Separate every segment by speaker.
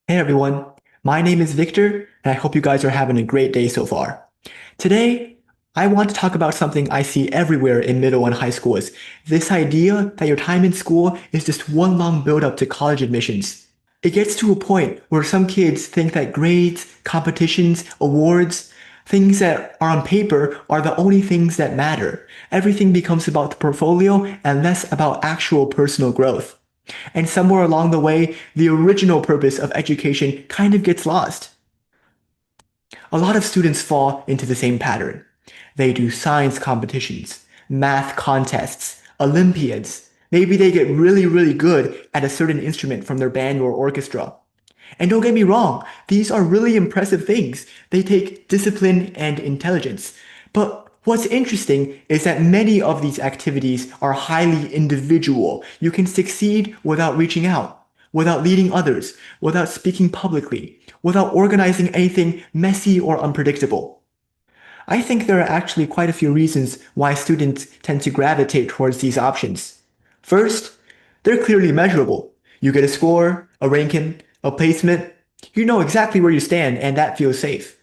Speaker 1: Hey everyone, my name is Victor, and I hope you guys are having a great day so far. Today, I want to talk about something I see everywhere in middle and high schools. This idea that your time in school is just one long build-up to college admissions. It gets to a point where some kids think that grades, competitions, awards, things that are on paper are the only things that matter. Everything becomes about the portfolio and less about actual personal growth. And somewhere along the way, the original purpose of education kind of gets lost. A lot of students fall into the same pattern. They do science competitions, math contests, Olympiads. Maybe they get really, really good at a certain instrument from their band or orchestra. And don't get me wrong, these are really impressive things. They take discipline and intelligence. But what's interesting is that many of these activities are highly individual. You can succeed without reaching out, without leading others, without speaking publicly, without organizing anything messy or unpredictable. I think there are actually quite a few reasons why students tend to gravitate towards these options. First, they're clearly measurable. You get a score, a ranking, a placement. You know exactly where you stand, and that feels safe.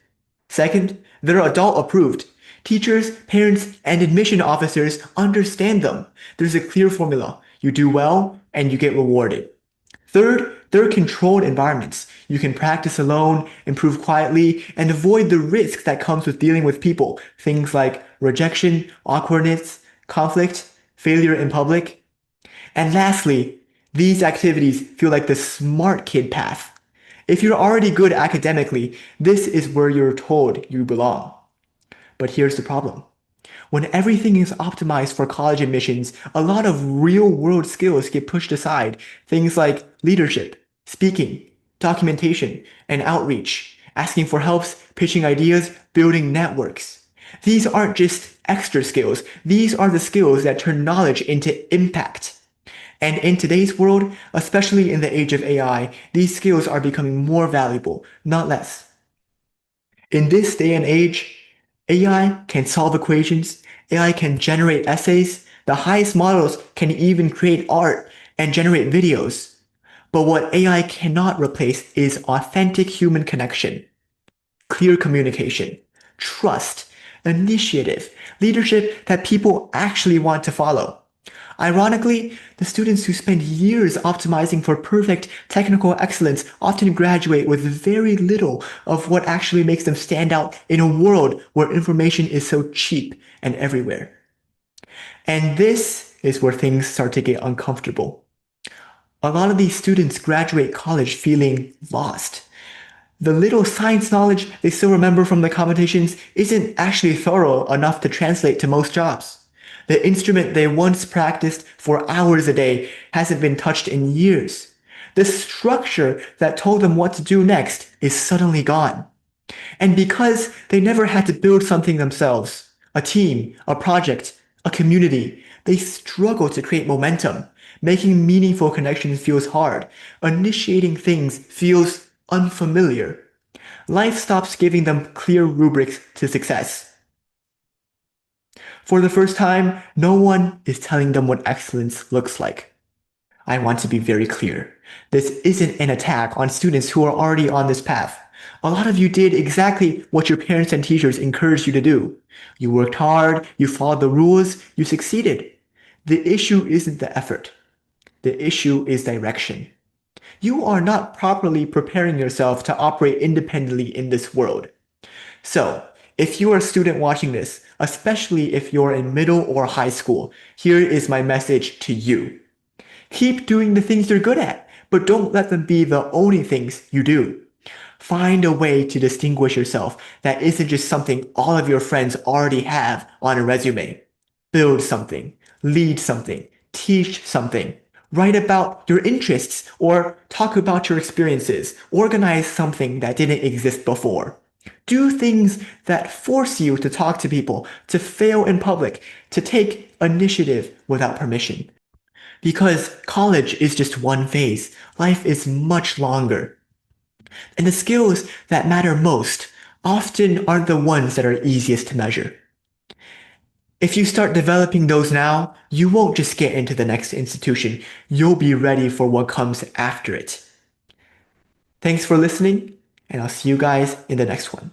Speaker 1: Second, they're adult approved. Teachers, parents, and admission officers understand them. There's a clear formula. You do well, and you get rewarded. Third, they're controlled environments. You can practice alone, improve quietly, and avoid the risk that comes with dealing with people. Things like rejection, awkwardness, conflict, failure in public. And lastly, these activities feel like the smart kid path. If you're already good academically, this is where you're told you belong. But here's the problem. When everything is optimized for college admissions, a lot of real world skills get pushed aside. Things like leadership, speaking, documentation, and outreach, asking for helps, pitching ideas, building networks. These aren't just extra skills. These are the skills that turn knowledge into impact. And in today's world, especially in the age of AI, these skills are becoming more valuable, not less. In this day and age, AI can solve equations, AI can generate essays, the highest models can even create art and generate videos. But what AI cannot replace is authentic human connection, clear communication, trust, initiative, leadership that people actually want to follow. Ironically, the students who spend years optimizing for perfect technical excellence often graduate with very little of what actually makes them stand out in a world where information is so cheap and everywhere. And this is where things start to get uncomfortable. A lot of these students graduate college feeling lost. The little science knowledge they still remember from the competitions isn't actually thorough enough to translate to most jobs. The instrument they once practiced for hours a day hasn't been touched in years. The structure that told them what to do next is suddenly gone. And because they never had to build something themselves, a team, a project, a community, they struggle to create momentum. Making meaningful connections feels hard. Initiating things feels unfamiliar. Life stops giving them clear rubrics to success. For the first time, no one is telling them what excellence looks like. I want to be very clear. This isn't an attack on students who are already on this path. A lot of you did exactly what your parents and teachers encouraged you to do. You worked hard, you followed the rules, you succeeded. The issue isn't the effort. The issue is direction. You are not properly preparing yourself to operate independently in this world. So, if you are a student watching this, especially if you're in middle or high school, here is my message to you. Keep doing the things you're good at, but don't let them be the only things you do. Find a way to distinguish yourself that isn't just something all of your friends already have on a resume. Build something, lead something, teach something. Write about your interests or talk about your experiences. Organize something that didn't exist before. Do things that force you to talk to people, to fail in public, to take initiative without permission. Because college is just one phase. Life is much longer. And the skills that matter most often aren't the ones that are easiest to measure. If you start developing those now, you won't just get into the next institution. You'll be ready for what comes after it. Thanks for listening, and I'll see you guys in the next one.